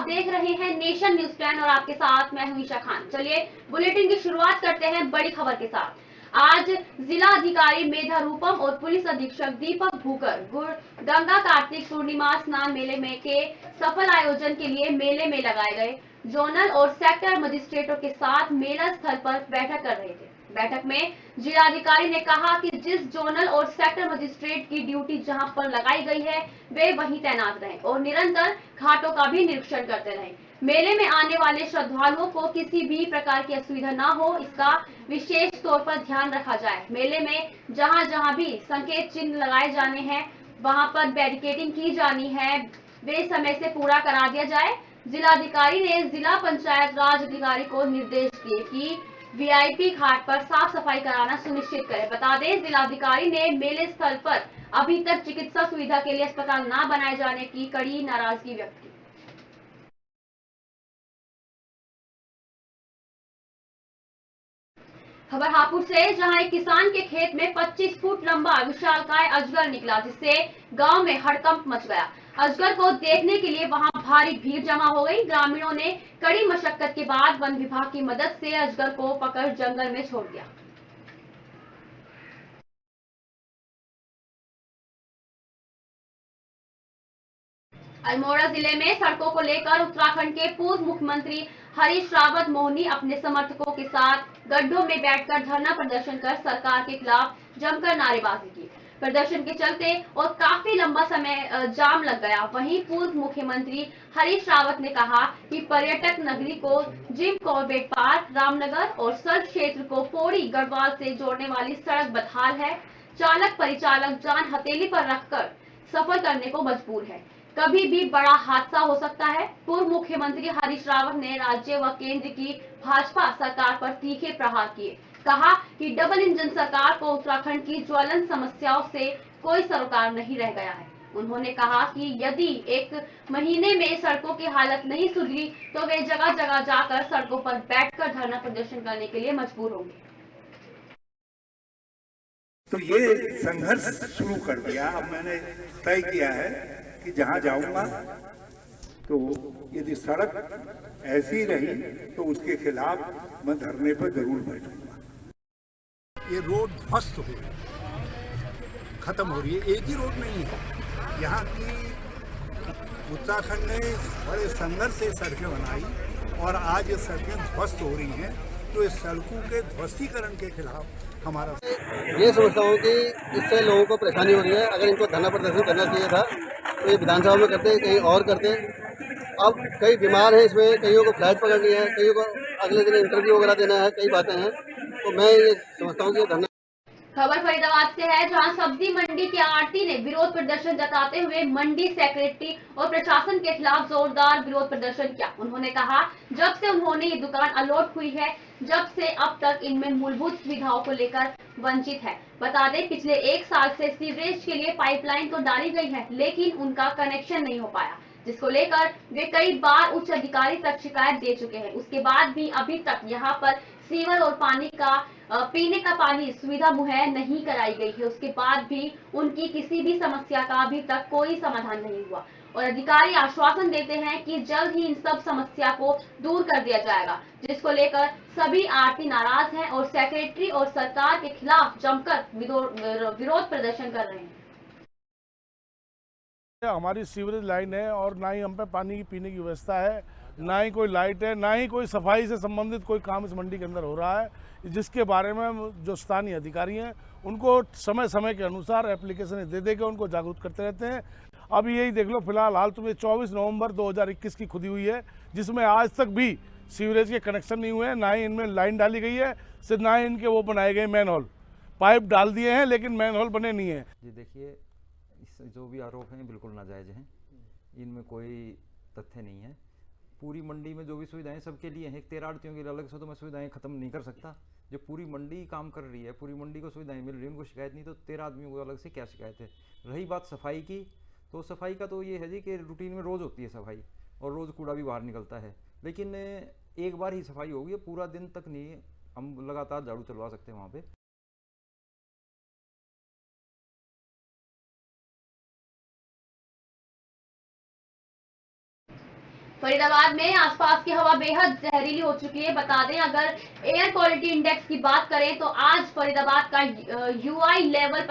देख रहे हैं नेशन न्यूज 10 और आपके साथ मैं हूं ईशा खान। चलिए बुलेटिन की शुरुआत करते हैं बड़ी खबर के साथ। आज जिला अधिकारी मेधा रूपम और पुलिस अधीक्षक दीपक भूकर गंगा कार्तिक पूर्णिमा स्नान मेले में के सफल आयोजन के लिए मेले में लगाए गए जोनल और सेक्टर मजिस्ट्रेटों के साथ मेला स्थल पर बैठक कर रहे थे। बैठक में जिलाधिकारी ने कहा कि जिस जोनल और सेक्टर मजिस्ट्रेट की ड्यूटी जहां पर लगाई गई है वे वहीं तैनात रहें और निरंतर घाटों का भी निरीक्षण करते रहें। मेले में आने वाले श्रद्धालुओं को किसी भी प्रकार की असुविधा न हो, इसका विशेष तौर पर ध्यान रखा जाए। मेले में जहां जहां भी संकेत चिन्ह लगाए जाने हैं वहां पर बैरिकेडिंग की जानी है, वे समय से पूरा करा दिया जाए। जिलाधिकारी ने जिला पंचायत राज अधिकारी को निर्देश दिए कि वीआईपी घाट पर साफ सफाई कराना सुनिश्चित करें। बता दें, जिलाधिकारी ने मेले स्थल पर अभी तक चिकित्सा सुविधा के लिए अस्पताल न बनाए जाने की कड़ी नाराजगी व्यक्त की। खबर हापुड़ से, जहां एक किसान के खेत में 25 फुट लंबा विशालकाय अजगर निकला, जिससे गांव में हड़कंप मच गया। अजगर को देखने के लिए वहां भारी भीड़ जमा हो गई। ग्रामीणों ने कड़ी मशक्कत के बाद वन विभाग की मदद से अजगर को पकड़ जंगल में छोड़ दिया। अल्मोड़ा जिले में सड़कों को लेकर उत्तराखंड के पूर्व मुख्यमंत्री हरीश रावत मोहनी अपने समर्थकों के साथ गड्ढों में बैठकर धरना प्रदर्शन कर सरकार के खिलाफ जमकर नारेबाजी की। प्रदर्शन के चलते और काफी लंबा समय जाम लग गया। वहीं पूर्व मुख्यमंत्री हरीश रावत ने कहा कि पर्यटक नगरी को जिम कॉर्बेट पार्क, रामनगर और सर्द क्षेत्र को पौड़ी गढ़वाल से जोड़ने वाली सड़क बदहाल है। चालक परिचालक जान हथेली पर रखकर सफर करने को मजबूर है। कभी भी बड़ा हादसा हो सकता है। पूर्व मुख्यमंत्री हरीश रावत ने राज्य व केंद्र की भाजपा सरकार पर तीखे प्रहार किए। कहा कि डबल इंजन सरकार को उत्तराखंड की ज्वलंत समस्याओं से कोई सरोकार नहीं रह गया है। उन्होंने कहा कि यदि एक महीने में सड़कों की हालत नहीं सुधरी तो वे जगह जगह जाकर सड़कों पर बैठकर धरना प्रदर्शन करने के लिए मजबूर होंगे। तो ये संघर्ष शुरू कर दिया। अब मैंने तय किया है कि जहां जाऊंगा तो यदि सड़क ऐसी रही तो उसके खिलाफ मैं धरने पर जरूर बैठूंगा। ये रोड ध्वस्त हो रही है, खत्म हो रही है। एक ही रोड नहीं है, यहाँ की उत्तराखंड ने बड़े संघर्ष से सड़कें बनाई और आज ये सड़कें ध्वस्त हो रही हैं। तो इस सड़कों के ध्वस्तीकरण के खिलाफ हमारा ये समझता हूँ कि इससे लोगों को परेशानी हो रही है। अगर इनको धरना प्रदर्शन करना चाहिए था तो ये विधानसभा में करते, कहीं और करते। अब कई बीमार हैं, इसमें कईयों को फ्लाइट पकड़नी है, कईयों को अगले दिन इंटरव्यू वगैरह देना है, कई बातें हैं। तो मैं ये समझता हूँ कि धरना। खबर फरीदाबाद से है, जहां सब्जी मंडी के आड़ती ने विरोध प्रदर्शन जताते हुए मंडी सेक्रेटरी और प्रशासन के खिलाफ जोरदार विरोध प्रदर्शन किया। उन्होंने कहा, जब से उन्होंने ये दुकान अलॉट हुई है, जब से अब तक इनमें मूलभूत सुविधाओं को लेकर वंचित है। बता दें, पिछले 1 साल से सीवरेज के लिए पाइपलाइन तो डाली गई है, लेकिन उनका कनेक्शन नहीं हो पाया, जिसको लेकर वे कई बार उच्च अधिकारी तक शिकायत दे चुके हैं। उसके बाद भी अभी तक यहाँ पर सीवर और पानी का पीने का पानी सुविधा मुहैया नहीं कराई गई है। उसके बाद भी उनकी किसी भी समस्या का अभी तक कोई समाधान नहीं हुआ और अधिकारी आश्वासन देते हैं कि जल्द ही इन सब समस्या को दूर कर दिया जाएगा, जिसको लेकर सभी आरती नाराज हैं और सेक्रेटरी और सरकार के खिलाफ जमकर विरोध प्रदर्शन कर रहे हैं। हमारी सीवरेज लाइन है और ना ही हम पे पानी की पीने की व्यवस्था है, ना ही कोई लाइट है, ना ही कोई सफाई से संबंधित कोई काम इस मंडी के अंदर हो रहा है, जिसके बारे में जो स्थानीय अधिकारी हैं उनको समय समय के अनुसार एप्लीकेशन दे के उनको जागरूक करते रहते हैं। अभी यही देख लो, फिलहाल हाल तुम्हें 24 नवंबर 2021 की खुदी हुई है, जिसमें आज तक भी सीवरेज के कनेक्शन नहीं हुए हैं, ना ही इनमें लाइन डाली गई है, सिर्फ ना ही इनके वो बनाए गए मैन होल। पाइप डाल दिए हैं लेकिन मैन होल बने नहीं है। जी देखिए, जो भी आरोप हैं बिल्कुल नाजायज़ हैं, इनमें कोई तथ्य नहीं है। पूरी मंडी में जो भी सुविधाएं सबके लिए हैं, 13 आड़तियों के लिए अलग से तो मैं सुविधाएं ख़त्म नहीं कर सकता। जो पूरी मंडी काम कर रही है, पूरी मंडी को सुविधाएं मिल रही है, उनको शिकायत नहीं, तो 13 आदमियों को अलग से क्या शिकायत है। रही बात सफाई की, तो सफाई का तो ये है जी कि रूटीन में रोज़ होती है सफाई और रोज़ कूड़ा भी बाहर निकलता है, लेकिन एक बार ही सफाई होगी, पूरा दिन तक नहीं हम लगातार झाड़ू चलवा सकते हैं वहाँ पर। फरीदाबाद में आसपास की हवा बेहद जहरीली हो चुकी है। बता दें, अगर एयर क्वालिटी इंडेक्स की बात करें तो आज फरीदाबाद का यूआई लेवल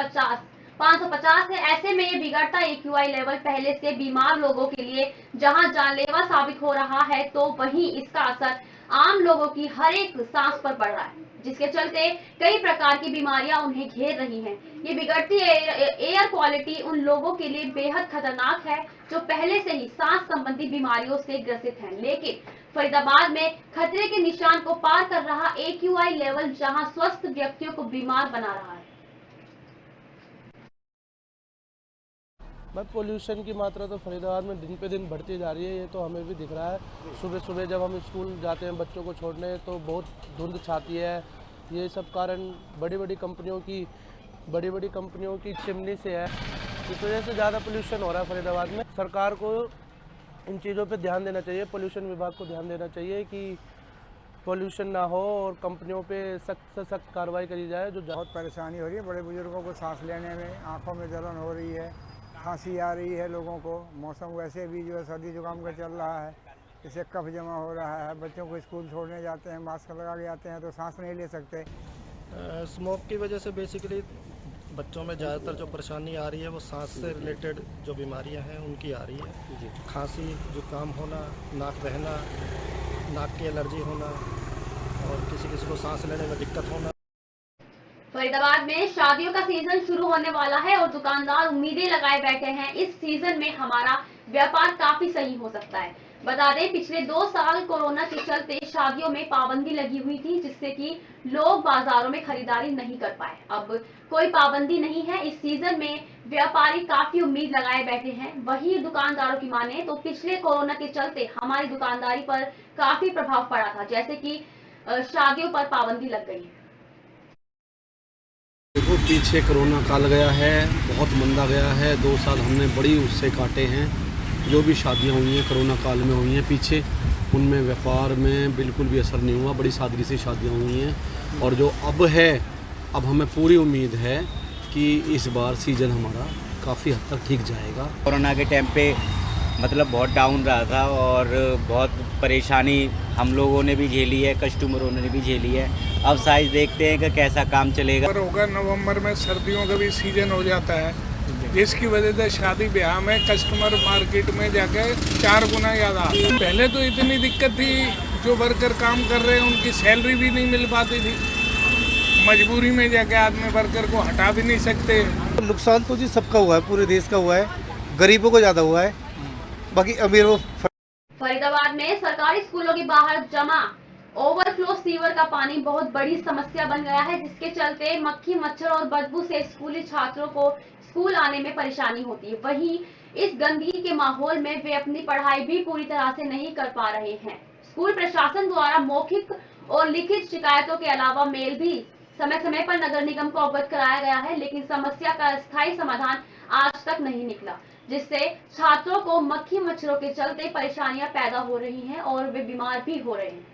550 है। ऐसे में ये बिगड़ता AQI लेवल पहले से बीमार लोगों के लिए जहां जानलेवा साबित हो रहा है, तो वहीं इसका असर आम लोगों की हर एक सांस पर पड़ रहा है, जिसके चलते कई प्रकार की बीमारियां उन्हें घेर रही हैं। ये बिगड़ती एयर क्वालिटी उन लोगों के लिए बेहद खतरनाक है जो पहले से ही सांस संबंधी बीमारियों से ग्रसित हैं। लेकिन फरीदाबाद में खतरे के निशान को पार कर रहा AQI लेवल जहां स्वस्थ व्यक्तियों को बीमार बना रहा है। पोल्यूशन की मात्रा तो फरीदाबाद में दिन पे दिन बढ़ती जा रही है, ये तो हमें भी दिख रहा है। सुबह सुबह जब हम स्कूल जाते हैं बच्चों को छोड़ने तो बहुत धुंध छाती है। ये सब कारण बड़ी बड़ी कंपनियों की चिमनी से है। इस वजह से ज़्यादा पोल्यूशन हो रहा है फरीदाबाद में। सरकार को इन चीज़ों पे ध्यान देना चाहिए, पोल्यूशन विभाग को ध्यान देना चाहिए कि पोल्यूशन ना हो और कंपनियों पे सख्त से सख्त कार्रवाई करी जाए। जो बहुत परेशानी हो रही है, बड़े बुजुर्गों को सांस लेने में, आँखों में जलन हो रही है, खांसी आ रही है लोगों को। मौसम वैसे भी जो है सर्दी जुकाम का चल रहा है, इससे कफ जमा हो रहा है। बच्चों को स्कूल छोड़ने जाते हैं, मास्क लगा के जाते हैं तो सांस नहीं ले सकते। स्मोक की वजह से बेसिकली बच्चों में ज़्यादातर जो परेशानी आ रही है वो सांस से रिलेटेड जो बीमारियां हैं उनकी आ रही है। खांसी, जुकाम होना, नाक बहना, नाक की एलर्जी होना और किसी को सांस लेने में दिक्कत होना। फरीदाबाद में शादियों का सीजन शुरू होने वाला है और दुकानदार उम्मीदें लगाए बैठे हैं इस सीजन में हमारा व्यापार काफी सही हो सकता है। बता दें, पिछले 2 साल कोरोना के चलते शादियों में पाबंदी लगी हुई थी, जिससे कि लोग बाजारों में खरीदारी नहीं कर पाए। अब कोई पाबंदी नहीं है। इस सीजन में व्यापारी काफी उम्मीद लगाए बैठे हैं। वही दुकानदारों की माने तो पिछले कोरोना के चलते हमारी दुकानदारी पर काफी प्रभाव पड़ा था, जैसे कि शादियों पर पाबंदी लग गई है। देखो, पीछे कोरोना काल गया है, बहुत मंदा गया है। 2 साल हमने बड़ी उससे काटे हैं। जो भी शादियां हुई हैं कोरोना काल में हुई हैं पीछे, उनमें व्यापार में बिल्कुल भी असर नहीं हुआ। बड़ी सादगी से शादियां हुई हैं और जो अब है, अब हमें पूरी उम्मीद है कि इस बार सीज़न हमारा काफ़ी हद तक ठीक जाएगा। कोरोना के टाइम पे मतलब बहुत डाउन रहा था और बहुत परेशानी हम लोगों ने भी झेली है, कस्टमरों ने भी झेली है। अब साइज देखते हैं कि कैसा काम चलेगा। होगा नवंबर में सर्दियों का भी सीजन हो जाता है, जिसकी वजह से शादी ब्याह में कस्टमर मार्केट में जाके 4 गुना ज़्यादा आता है। पहले तो इतनी दिक्कत थी, जो वर्कर काम कर रहे हैं उनकी सैलरी भी नहीं मिल पाती थी। मजबूरी में जाके आदमी वर्कर को हटा भी नहीं सकते। नुकसान तो जी सबका हुआ है, पूरे देश का हुआ है, गरीबों को ज़्यादा हुआ है, बाकी अमीरों। फरीदाबाद में सरकारी स्कूलों के बाहर जमा ओवरफ्लो सीवर का पानी बहुत बड़ी समस्या बन गया है, जिसके चलते मक्खी, मच्छर और बदबू से स्कूली छात्रों को स्कूल आने में परेशानी होती है। वहीं इस गंदगी के माहौल में वे अपनी पढ़ाई भी पूरी तरह से नहीं कर पा रहे हैं। स्कूल प्रशासन द्वारा मौखिक और लिखित शिकायतों के अलावा मेल भी समय समय पर नगर निगम को अवगत कराया गया है, लेकिन समस्या का स्थायी समाधान आज तक नहीं निकला, जिससे छात्रों को मक्खी मच्छरों के चलते परेशानियां पैदा हो रही हैं और वे बीमार भी हो रहे हैं।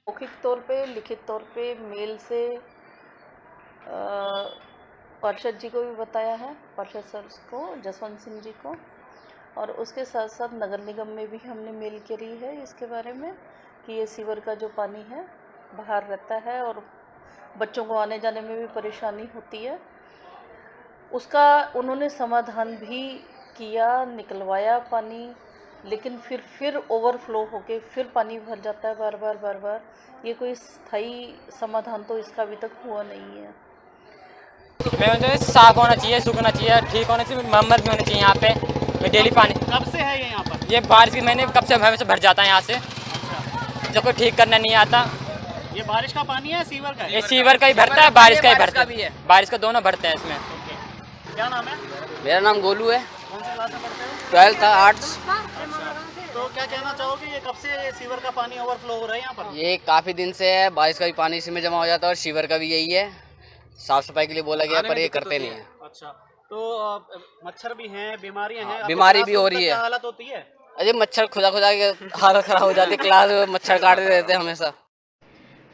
मौखिक तौर पे, लिखित तौर पे मेल से पार्षद जी को भी बताया है, पार्षद सर को, जसवंत सिंह जी को, और उसके साथ साथ नगर निगम में भी हमने मेल करी है इसके बारे में कि ये सीवर का जो पानी है बाहर रहता है और बच्चों को आने जाने में भी परेशानी होती है। उसका उन्होंने समाधान भी किया, निकलवाया पानी, लेकिन फिर ओवरफ्लो होके फिर पानी भर जाता है बार बार। ये कोई स्थायी समाधान तो इसका अभी तक हुआ नहीं है। मैं साफ होना चाहिए, सूखना चाहिए, ठीक होना चाहिए, मरम्मत भी होनी चाहिए यहाँ पे। मैं डेली पानी कब से है ये यहाँ पर? ये बारिश की महीने कब से हमें भर जाता है यहाँ से। जो कोई ठीक करना नहीं आता। ये बारिश का पानी है, सीवर का है? ये सीवर का ही भरता है, बारिश का ही भरता है, बारिश का दोनों भरते हैं इसमें। क्या नाम है? मेरा नाम गोलू है। कौन सी क्लास में पढ़ते हो? 12th arts. तो क्या कहना चाहोगे, ये कब से सीवर का पानी ओवरफ्लो हो रहा है यहाँ पर? ये काफ़ी दिन से है, बारिश का भी पानी इसी में जमा हो जाता है और सीवर का भी यही है। साफ सफाई के लिए बोला गया पर ये करते नहीं है। अच्छा, तो मच्छर भी हैं, बीमारियां हैं, बीमारी भी हो रही है। हालत होती है? अरे मच्छर खुदा के हालत खराब हो जाती है, क्लास में मच्छर काटते रहते हैं हमेशा।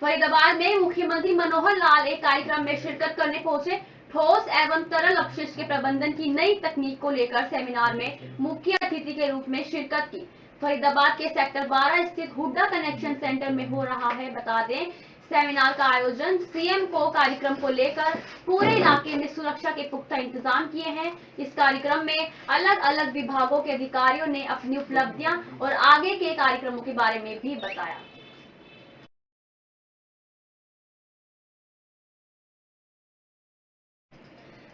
फरीदाबाद में मुख्यमंत्री मनोहर लाल एक कार्यक्रम में शिरकत करने पहुंचे। ठोस एवं तरल अपशिष्ट के प्रबंधन की नई तकनीक को लेकर सेमिनार में मुख्य अतिथि के रूप में शिरकत की। फरीदाबाद के सेक्टर 12 स्थित हुड्डा कनेक्शन सेंटर में हो रहा है। बता दें, सेमिनार का आयोजन सीएम को कार्यक्रम को लेकर पूरे इलाके में सुरक्षा के पुख्ता इंतजाम किए हैं। इस कार्यक्रम में अलग अलग विभागों के अधिकारियों ने अपनी उपलब्धियां और आगे के कार्यक्रमों के बारे में भी बताया।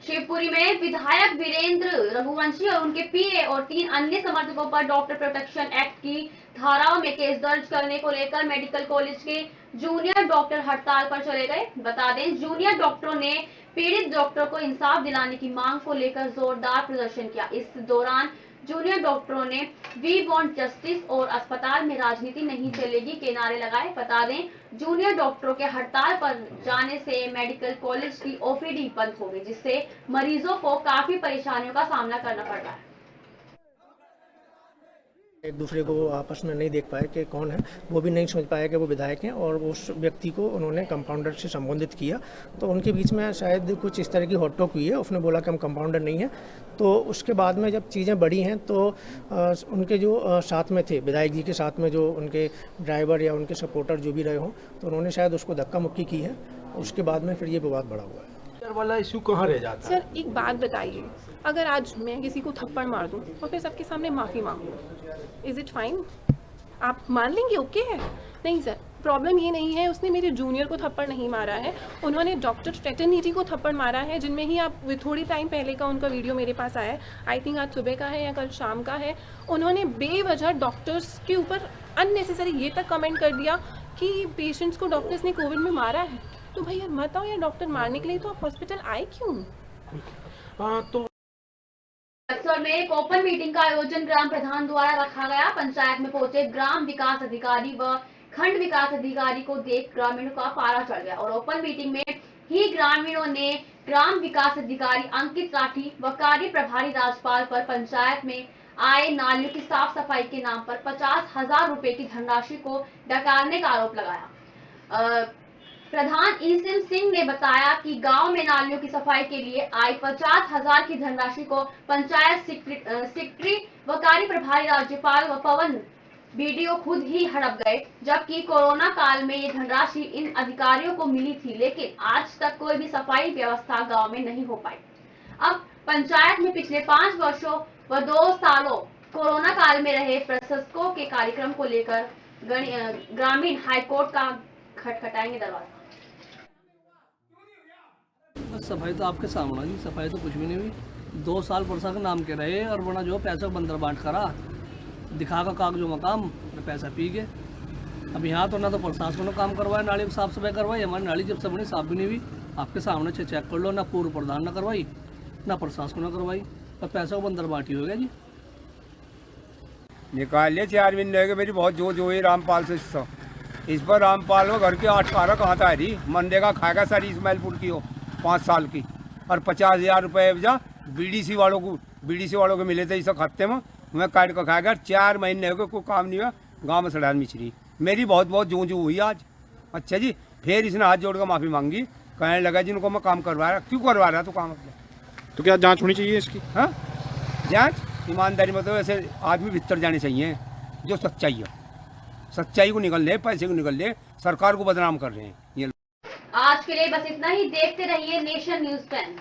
शिवपुरी में विधायक वीरेंद्र रघुवंशी और उनके पीए और 3 अन्य समर्थकों पर डॉक्टर प्रोटेक्शन एक्ट की धाराओं में केस दर्ज करने को लेकर मेडिकल कॉलेज के जूनियर डॉक्टर हड़ताल पर चले गए। बता दें, जूनियर डॉक्टरों ने पीड़ित डॉक्टर को इंसाफ दिलाने की मांग को लेकर जोरदार प्रदर्शन किया। इस दौरान जूनियर डॉक्टरों ने वी वांट जस्टिस और अस्पताल में राजनीति नहीं चलेगी के नारे लगाए। बता दें, जूनियर डॉक्टरों के हड़ताल पर जाने से मेडिकल कॉलेज की ओपीडी बंद हो गई, जिससे मरीजों को काफी परेशानियों का सामना करना पड़ रहा है। एक दूसरे को आपस में नहीं देख पाए कि कौन है, वो भी नहीं समझ पाया कि वो विधायक हैं, और उस व्यक्ति को उन्होंने कंपाउंडर से संबोधित किया। तो उनके बीच में शायद कुछ इस तरह की हॉट टॉक हुई है। उसने बोला कि हम कंपाउंडर नहीं हैं। तो उसके बाद में जब चीज़ें बढ़ी हैं तो उनके जो साथ में थे, विधायक जी के साथ में जो उनके ड्राइवर या उनके सपोर्टर जो भी रहे हों, तो उन्होंने शायद उसको धक्का मुक्की की है। उसके बाद में फिर ये विवाद बढ़ा हुआ है। वाला इशू कहाँ रह जाता है? सर, एक बात बताइए, अगर आज मैं किसी को थप्पड़ मार दूं और फिर सबके सामने माफ़ी मांगूं, इज इट फाइन? आप मान लेंगे ओके है? नहीं सर, प्रॉब्लम ये नहीं है उसने मेरे जूनियर को थप्पड़ नहीं मारा है, उन्होंने डॉक्टर फ्रेटर्निटी को थप्पड़ मारा है, जिनमें ही आप थोड़ी टाइम पहले का उनका वीडियो मेरे पास आया है, आई थिंक आज सुबह का है या कल शाम का है। उन्होंने बेवजह डॉक्टर्स के ऊपर अननेसेसरी ये तक कमेंट कर दिया कि पेशेंट्स को डॉक्टर्स ने कोविड में मारा है। तो भैया मत आओ यार, डॉक्टर मारने के लिए तो आप हॉस्पिटल आए क्यों? तो बक्सर में एक ओपन मीटिंग का आयोजन ग्राम प्रधान द्वारा रखा गया। पंचायत में पहुंचे ग्राम विकास अधिकारी व खंड विकास अधिकारी को देख ग्रामीणों का पारा चढ़ गया और ओपन मीटिंग में ही ग्रामीणों ने ग्राम विकास अधिकारी अंकित राठी व कार्य प्रभारी राजपाल पर पंचायत में आए नालियों की साफ सफाई के नाम पर 50,000 रुपए की धनराशि को डकारने का आरोप लगाया। प्रधान ईसिम सिंह ने बताया कि गांव में नालियों की सफाई के लिए आई 50,000 की धनराशि को पंचायत सेक्रेटरी व कार्य प्रभारी राज्यपाल व पवन बीडीओ खुद ही हड़प गए, जबकि कोरोना काल में ये धनराशि इन अधिकारियों को मिली थी, लेकिन आज तक कोई भी सफाई व्यवस्था गांव में नहीं हो पाई। अब पंचायत में पिछले 5 वर्षों व 2 सालों कोरोना काल में रहे प्रशासकों के कार्यक्रम को लेकर ग्रामीण हाईकोर्ट का खटखटाएंगे दरवाजा। सफाई तो आपके सामने जी, सफाई तो कुछ भी नहीं हुई। 2 साल प्रशासन नाम के रहे और बना जो पैसा बंदर बांट करा, दिखा का कागजों मकाम तो पैसा पी गए। अब यहाँ तो ना तो प्रशासन ने काम करवाया, नाली को साफ सफाई करवाई, हमारी नाली जब से बनी साफ भी नहीं हुई। आपके सामने चेक कर लो, ना पूर्व प्रधान ने करवाई ना प्रशासन ने करवाई, और पैसा को बंदर बांटी हो गया जी। निकालिए 4 महीने हो गए, मेरी बहुत जो है रामपाल से इस पर रामपाल वो घर के 8 कार कहाँ था रही मनरेगा खाएगा सारी इस्माइलपुर की हो 5 साल की, और 50,000 रुपये बीडीसी वालों को मिले थे इस हफ्ते में, मैं काट कर खाएगा। 4 महीने हो गए कोई काम नहीं हुआ, गांव में सड़ान मिचरी। मेरी बहुत जूझ हुई आज। अच्छा जी, फिर इसने हाथ जोड़ कर माफ़ी मांगी, कहने लगा जिनको मैं काम करवा रहा, क्यों करवा रहा तो काम अपने? तो क्या जांच होनी चाहिए इसकी? हाँ, जांच ईमानदारी मतलब ऐसे आदमी भीतर जाने चाहिए जो सच्चाई है, सच्चाई को निकल ले, पैसे को निकल ले, सरकार को बदनाम कर रहे हैं ये। आज के लिए बस इतना ही। देखते रहिए नेशन न्यूज़ 10।